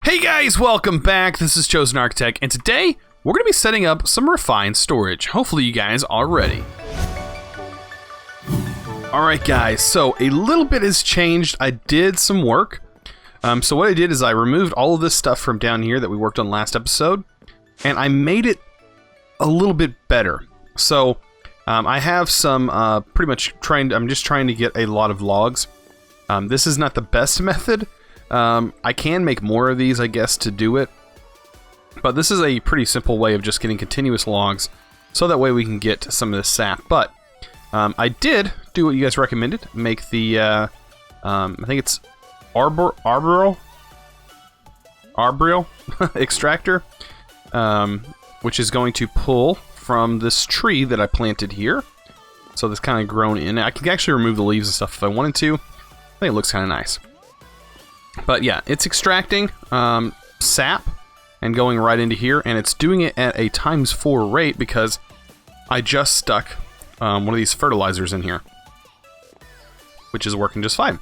Hey guys, welcome back. This is ChosenArchitect, and today we're going to be setting up some refined storage. Hopefully you guys are ready. Alright guys, so a little bit has changed. I did some work. So what I did is I removed all of this stuff from down here that we worked on last episode, and I made it a little bit better. So I have some I'm just trying to get a lot of logs. This is not the best method. I can make more of these, I guess, to do it. But this is a pretty simple way of just getting continuous logs, so that way we can get some of this sap. But I did do what you guys recommended. Make the, I think it's arboreal extractor, which is going to pull from this tree that I planted here. So this kind of grown in. I can actually remove the leaves and stuff if I wanted to. I think it looks kind of nice. But yeah, it's extracting sap and going right into here, and it's doing it at a ×4 rate because I just stuck one of these fertilizers in here, which is working just fine.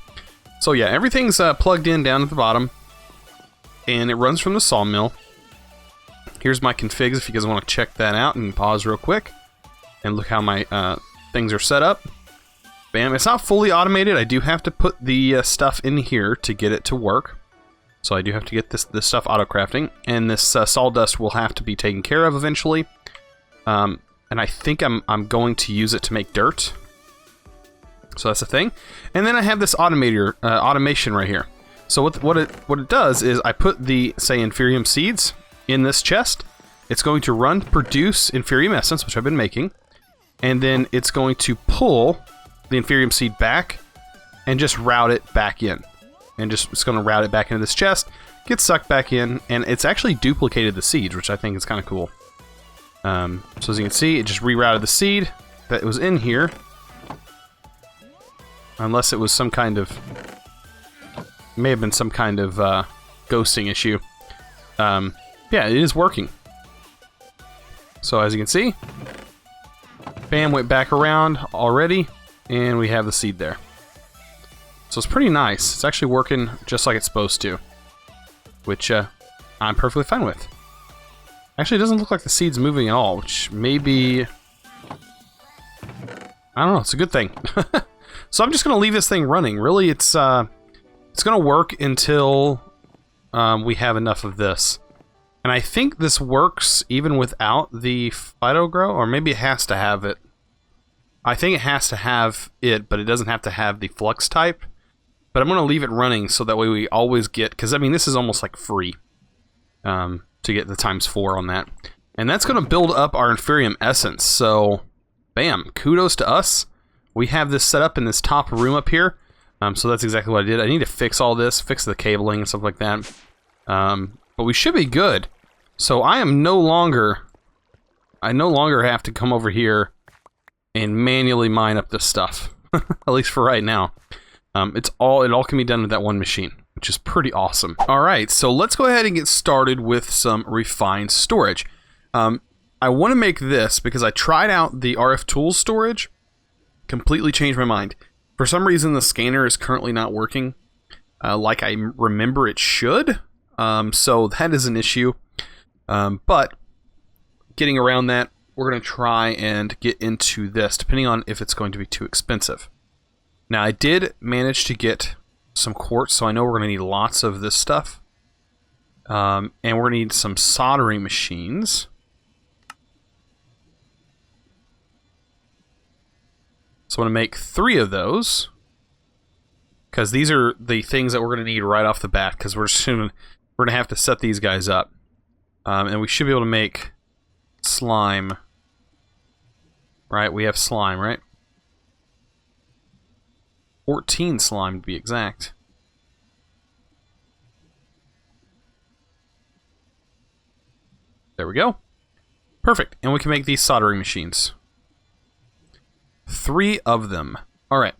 So yeah, everything's plugged in down at the bottom, and it runs from the sawmill. Here's my configs if you guys want to check that out, and pause real quick and look how my things are set up. Bam, it's not fully automated. I do have to put the stuff in here to get it to work. So I do have to get this stuff auto-crafting. And this sawdust will have to be taken care of eventually. And I think I'm going to use it to make dirt. So that's the thing. And then I have this automation right here. So what it does is I put the, say, Inferium seeds in this chest. It's going to run, produce Inferium essence, which I've been making. And then it's going to pull the Inferium seed back and just route it back in. And it's going to route it back into this chest, get sucked back in, and it's actually duplicated the seeds, which I think is kind of cool. So as you can see, it just rerouted the seed that was in here. Unless it was some kind of... may have been some kind of ghosting issue. Yeah, it is working. So as you can see, bam, went back around already. And we have the seed there. So it's pretty nice. It's actually working just like it's supposed to. Which I'm perfectly fine with. Actually, it doesn't look like the seed's moving at all, which maybe... I don't know, it's a good thing. So I'm just going to leave this thing running. Really, it's going to work until we have enough of this. And I think this works even without the phytogrow, or maybe it has to have it. I think it has to have it, but it doesn't have to have the flux type. But I'm going to leave it running so that way we always get... because, I mean, this is almost like free to get the ×4 on that. And that's going to build up our Inferium essence. So, bam, kudos to us. We have this set up in this top room up here. So that's exactly what I did. I need to fix all this, fix the cabling and stuff like that. But we should be good. So I no longer have to come over here and manually mine up this stuff, at least for right now. It all can be done with that one machine, which is pretty awesome. All right, so let's go ahead and get started with some refined storage. I want to make this because I tried out the RF Tools storage, completely changed my mind. For some reason, the scanner is currently not working like I remember it should, so that is an issue. But getting around that, we're going to try and get into this, depending on if it's going to be too expensive. Now, I did manage to get some quartz, so I know we're going to need lots of this stuff. And we're going to need some soldering machines. So I'm going to make 3 of those, because these are the things that we're going to need right off the bat, because we're going to have to set these guys up. And we should be able to make slime. Right, we have slime, right? 14 slime to be exact. There we go. Perfect, and we can make these soldering machines. 3 of them. Alright.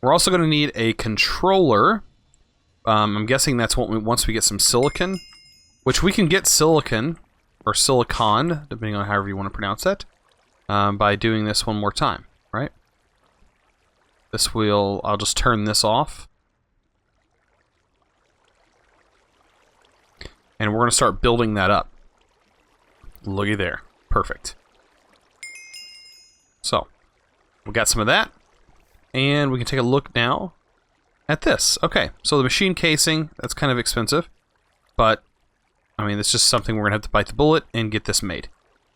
We're also going to need a controller. I'm guessing that's what once we get some silicon. Which we can get silicon, or silicon, depending on however you want to pronounce that. By doing this one more time, right? I'll just turn this off. And we're going to start building that up. Looky there. Perfect. So, we got some of that. And we can take a look now at this. Okay, so the machine casing, that's kind of expensive. But, I mean, it's just something we're going to have to bite the bullet and get this made.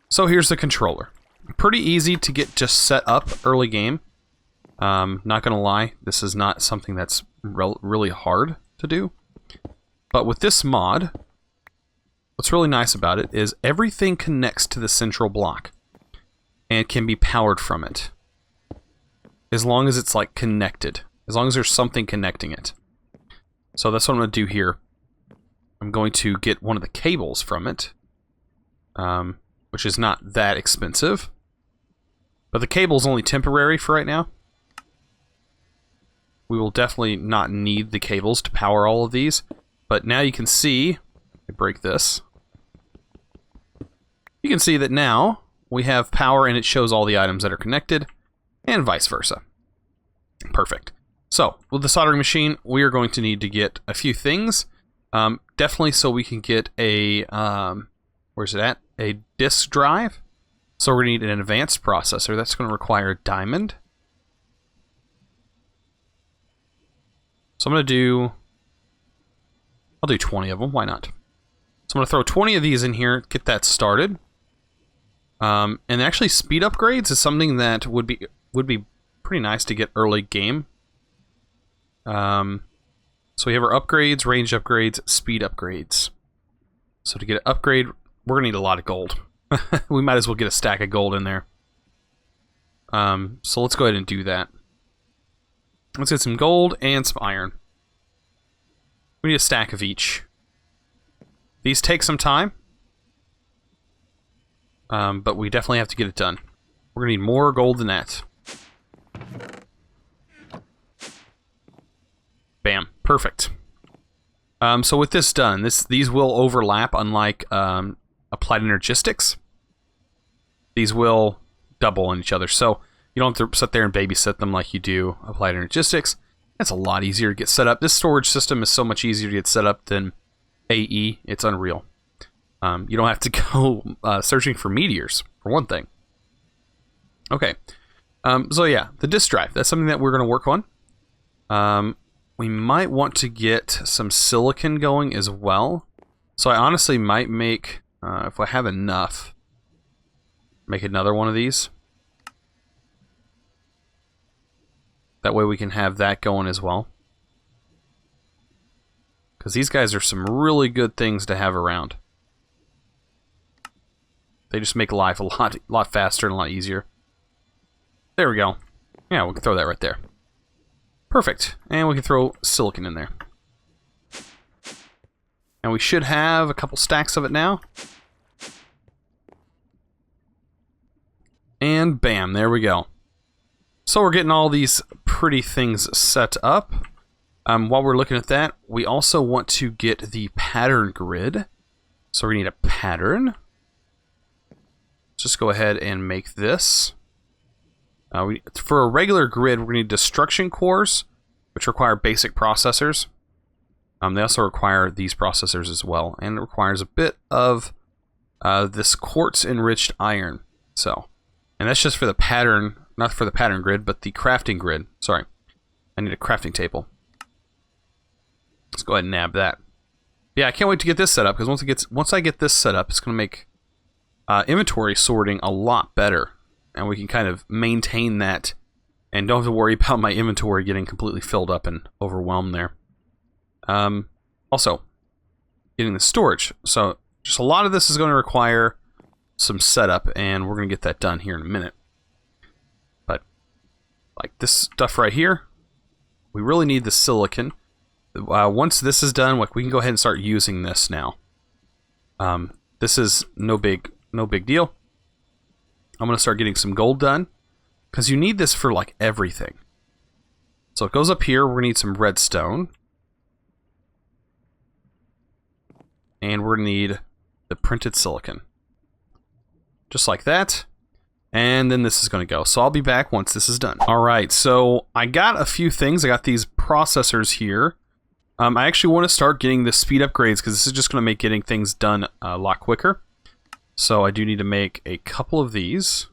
So here's the controller. Pretty easy to get just set up early game. Not going to lie, this is not something that's really hard to do. But with this mod, what's really nice about it is everything connects to the central block and can be powered from it. As long as it's like connected. As long as there's something connecting it. So that's what I'm going to do here. I'm going to get one of the cables from it. Which is not that expensive. But the cable's only temporary for right now. We will definitely not need the cables to power all of these. But now you can see, I break this. You can see that now we have power and it shows all the items that are connected, and vice versa. Perfect. So, with the soldering machine, we are going to need to get a few things. Definitely so we can get a, where's it at? A disk drive. So we're going to need an advanced processor. That's going to require a diamond. So I'm going to do... I'll do 20 of them. Why not? So I'm going to throw 20 of these in here, get that started. And actually, speed upgrades is something that would be pretty nice to get early game. So we have our upgrades, range upgrades, speed upgrades. So to get an upgrade, we're going to need a lot of gold. We might as well get a stack of gold in there. So let's go ahead and do that. Let's get some gold and some iron. We need a stack of each. These take some time. But we definitely have to get it done. We're going to need more gold than that. Bam. Perfect. So with this done, these will overlap, unlike applied energistics. These will double on each other. So you don't have to sit there and babysit them like you do applied energistics. That's a lot easier to get set up. This storage system is so much easier to get set up than AE. It's unreal. You don't have to go searching for meteors, for one thing. Okay. So yeah, the disk drive. That's something that we're going to work on. We might want to get some silicon going as well. So I honestly might make, if I have enough, make another one of these. That way we can have that going as well. Because these guys are some really good things to have around. They just make life a lot faster and a lot easier. There we go. Yeah, we can throw that right there. Perfect. And we can throw silicon in there. And we should have a couple stacks of it now. And bam, there we go. So we're getting all these pretty things set up. While we're looking at that, we also want to get the pattern grid. So we need a pattern. Let's just go ahead and make this. For a regular grid, we're going to need destruction cores, which require basic processors. They also require these processors as well, and it requires a bit of this quartz-enriched iron. So, and that's just for the pattern, not for the pattern grid, but the crafting grid. Sorry, I need a crafting table. Let's go ahead and nab that. Yeah, I can't wait to get this set up, because once I get this set up, it's going to make inventory sorting a lot better. And we can kind of maintain that and don't have to worry about my inventory getting completely filled up and overwhelmed there. Also, getting the storage. So, just a lot of this is going to require some setup, and we're going to get that done here in a minute. But, like this stuff right here, we really need the silicon. Once this is done, like, we can go ahead and start using this now. This is no big deal. I'm going to start getting some gold done, because you need this for, like, everything. So it goes up here. We're going to need some redstone. And we're going to need the printed silicon. Just like that. And then this is going to go. So I'll be back once this is done. Alright, so I got a few things. I got these processors here. I actually want to start getting the speed upgrades because this is just going to make getting things done a lot quicker. So I do need to make a couple of these.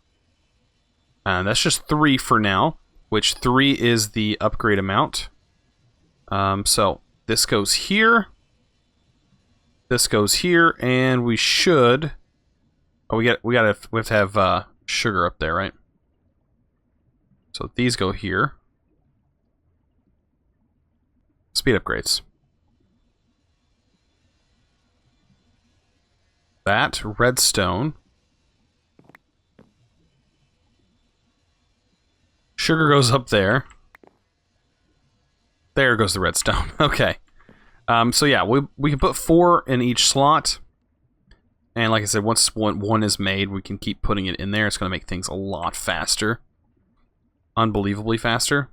That's just 3 for now, which 3 is the upgrade amount. So this goes here. This goes here, and we should... Oh, we have to have sugar up there, right? So these go here. Speed upgrades. That redstone. Sugar goes up there. There goes the redstone. Okay. So yeah, we can put 4 in each slot. And like I said, once one is made, we can keep putting it in there. It's going to make things a lot faster. Unbelievably faster.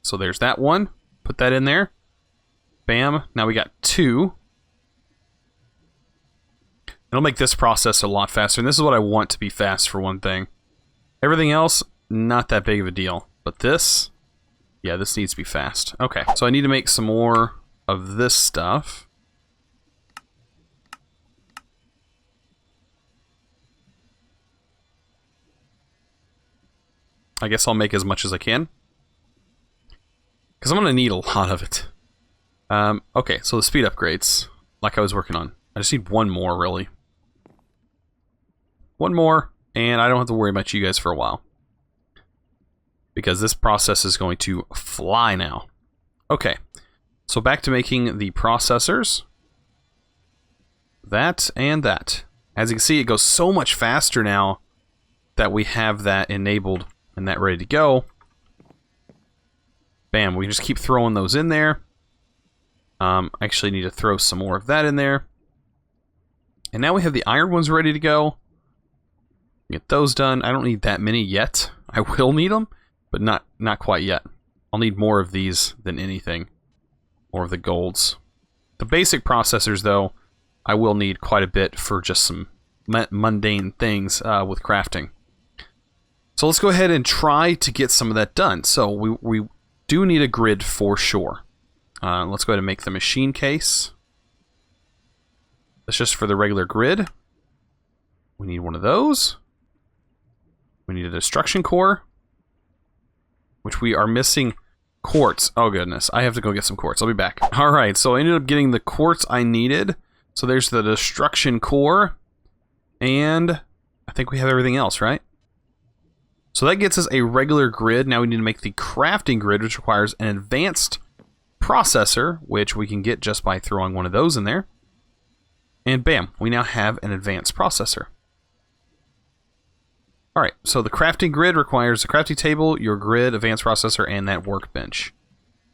So there's that one. Put that in there. Bam. Now we got 2. It'll make this process a lot faster. And this is what I want to be fast for one thing. Everything else, not that big of a deal. But this, yeah, this needs to be fast. Okay, so I need to make some more of this stuff. I guess I'll make as much as I can. Because I'm going to need a lot of it. Okay, so the speed upgrades, like I was working on. I just need 1 more, really. 1 more, and I don't have to worry about you guys for a while. Because this process is going to fly now. Okay, so back to making the processors. That and that. As you can see, it goes so much faster now that we have that enabled and that ready to go. Bam, we can just keep throwing those in there. I actually need to throw some more of that in there. And now we have the iron ones ready to go. Get those done. I don't need that many yet. I will need them, but not quite yet. I'll need more of these than anything. More of the golds. The basic processors, though, I will need quite a bit for just some mundane things with crafting. So let's go ahead and try to get some of that done. So we do need a grid for sure. Let's go ahead and make the machine case. That's just for the regular grid. We need one of those. We need a destruction core, which we are missing quartz. Oh goodness, I have to go get some quartz. I'll be back. Alright, so I ended up getting the quartz I needed. So there's the destruction core, and I think we have everything else, right? So that gets us a regular grid. Now we need to make the crafting grid, which requires an advanced processor, which we can get just by throwing one of those in there. And bam, we now have an advanced processor. Alright, so the crafting grid requires a crafting table, your grid, advanced processor, and that workbench.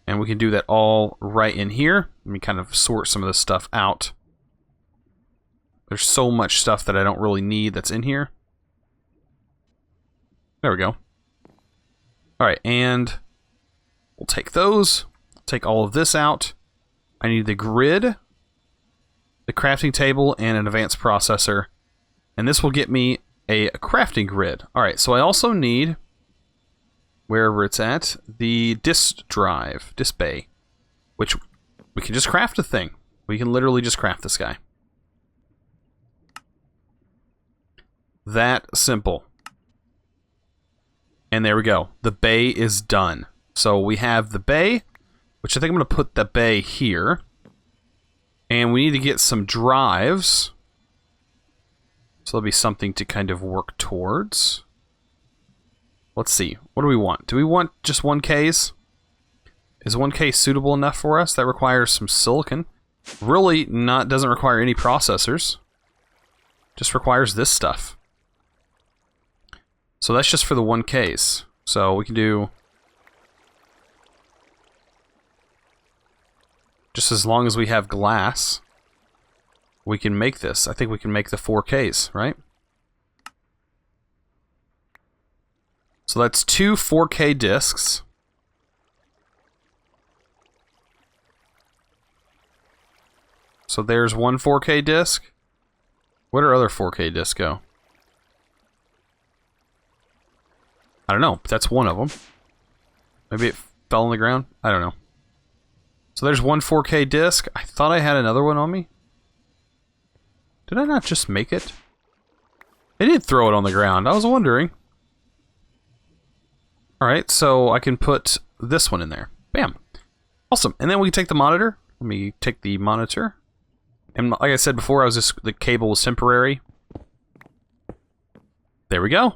And we can do that all right in here. Let me kind of sort some of this stuff out. There's so much stuff that I don't really need that's in here. There we go. Alright, and we'll take those. Take all of this out. I need the grid, the crafting table, and an advanced processor. And this will get me a crafting grid. Alright, so I also need, wherever it's at, the disk drive, disk bay, which we can just craft a thing. We can literally just craft this guy. That simple. And there we go. The bay is done. So we have the bay, which I think I'm going to put the bay here. And we need to get some drives. So there'll be something to kind of work towards. Let's see. What do we want? Do we want just 1Ks? Is 1K suitable enough for us? That requires some silicon. Really doesn't require any processors. Just requires this stuff. So that's just for the 1Ks. So we can do... just as long as we have glass, we can make this. I think we can make the 4Ks, right? So that's 2 4K discs. So there's 1 4K disc. Where do other 4K discs go? I don't know. That's one of them. Maybe it fell on the ground. I don't know. So there's one 4K disc. I thought I had another one on me. Did I not just make it? I did throw it on the ground. I was wondering. Alright, so I can put this one in there. Bam. Awesome. And then we can take the monitor. Let me take the monitor. And like I said before, the cable was temporary. There we go.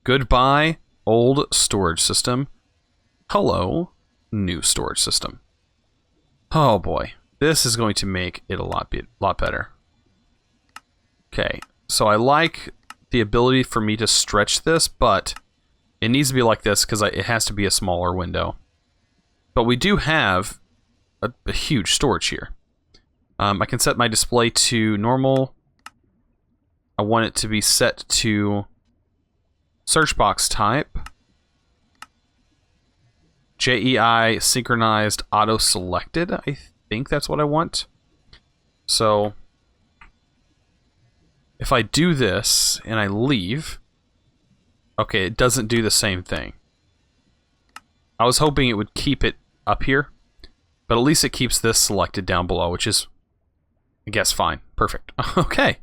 Goodbye, old storage system. Hello, new storage system. Oh boy, this is going to make it a lot better. Okay, so I like the ability for me to stretch this, but it needs to be like this because it has to be a smaller window. But we do have a huge storage here. I can set my display to normal. I want it to be set to search box type. JEI synchronized auto selected. I think that's what I want. So if I do this and I leave, okay, it doesn't do the same thing. I was hoping it would keep it up here, but at least it keeps this selected down below, which is, I guess, fine. Perfect. Okay.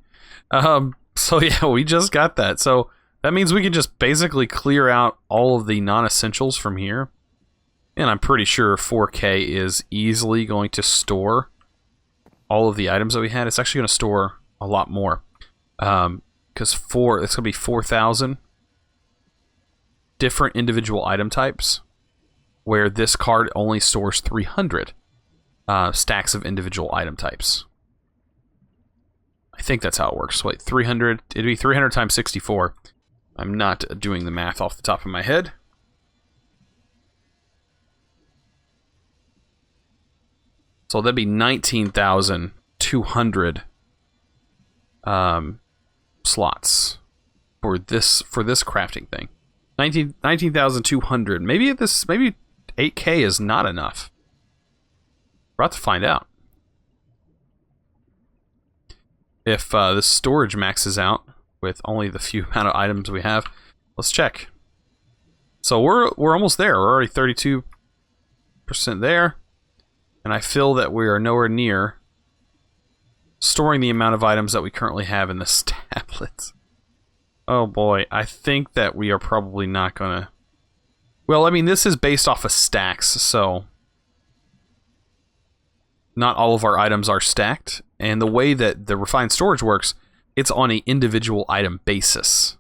So yeah, we just got that. So that means we can just basically clear out all of the non-essentials from here. And I'm pretty sure 4K is easily going to store all of the items that we had. It's actually going to store a lot more. Because it's going to be 4,000 different individual item types, where this card only stores 300 stacks of individual item types. I think that's how it works. Wait, 300, it'd be 300 times 64. I'm not doing the math off the top of my head. So that'd be 19,200 slots for this crafting thing. 19,200. Maybe 8K is not enough. We're about to find out. If this storage maxes out with only the few amount of items we have, let's check. So we're almost there. We're already 32% there, and I feel that we are nowhere near storing the amount of items that we currently have in this tablet. Oh boy, I think that we are probably not gonna. Well, I mean, this is based off of stacks, so not all of our items are stacked. And the way that the refined storage works, it's on an individual item basis.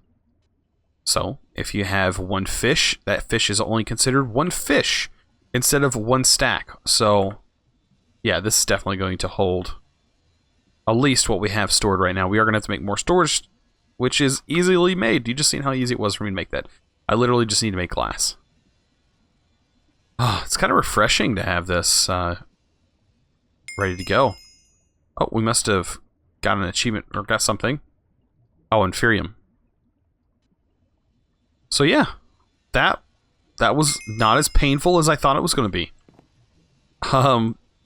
So if you have one fish, that fish is only considered one fish instead of one stack. So yeah, this is definitely going to hold at least what we have stored right now. We are going to have to make more storage, which is easily made. You just seen how easy it was for me to make that. I literally just need to make glass. Oh, it's kind of refreshing to have this ready to go. Oh, we must have got an achievement or got something. Oh, Inferium. So yeah, that was not as painful as I thought it was going to be.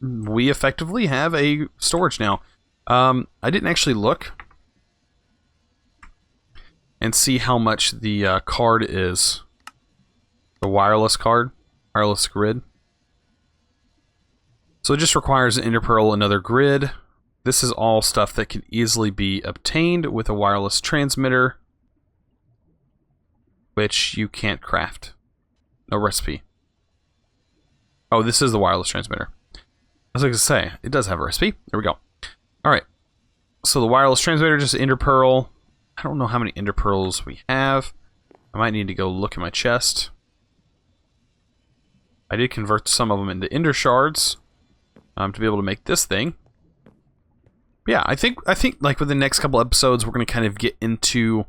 We effectively have a storage now. I didn't actually look and see how much the card is. The wireless card, wireless grid. So it just requires an interpearl, another grid. This is all stuff that can easily be obtained with a wireless transmitter, which you can't craft. No recipe. Oh, this is the wireless transmitter. I was going to say, it does have a recipe. There we go. Alright. So the wireless transmitter, just interpearl. I don't know how many interpearls we have. I might need to go look at my chest. I did convert some of them into ender shards to be able to make this thing. Yeah, I think like with the next couple episodes, we're going to kind of get into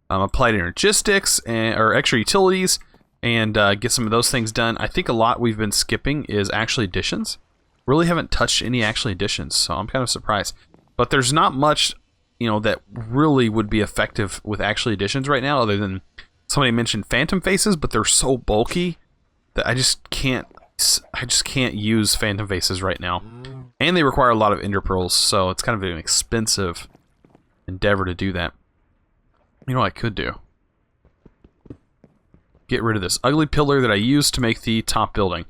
applied energistics or extra utilities and get some of those things done. I think a lot we've been skipping is actually additions. Really haven't touched any actually additions, so I'm kind of surprised. But there's not much, that really would be effective with actually additions right now, other than somebody mentioned phantom faces, but they're so bulky that I just can't use phantom faces right now. And they require a lot of ender pearls, so it's kind of an expensive endeavor to do that. You know what I could do? get rid of this ugly pillar that I used to make the top building.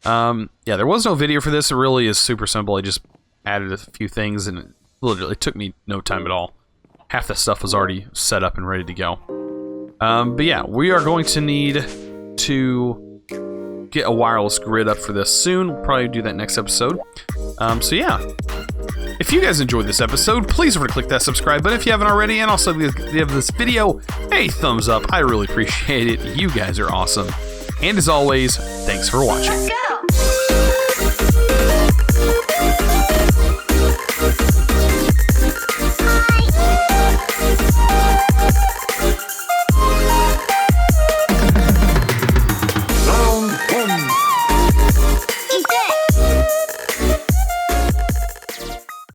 Yeah, there was no video for this. It really is super simple. I just added a few things, and it took me no time at all. Half the stuff was already set up and ready to go. But yeah, we are going to need to get a wireless grid up for this soon. We'll probably do that next episode. So yeah, if you guys enjoyed this episode, please remember to click that subscribe button if you haven't already, and also give this video a thumbs up. I really appreciate it. You guys are awesome. And as always, thanks for watching. Let's go!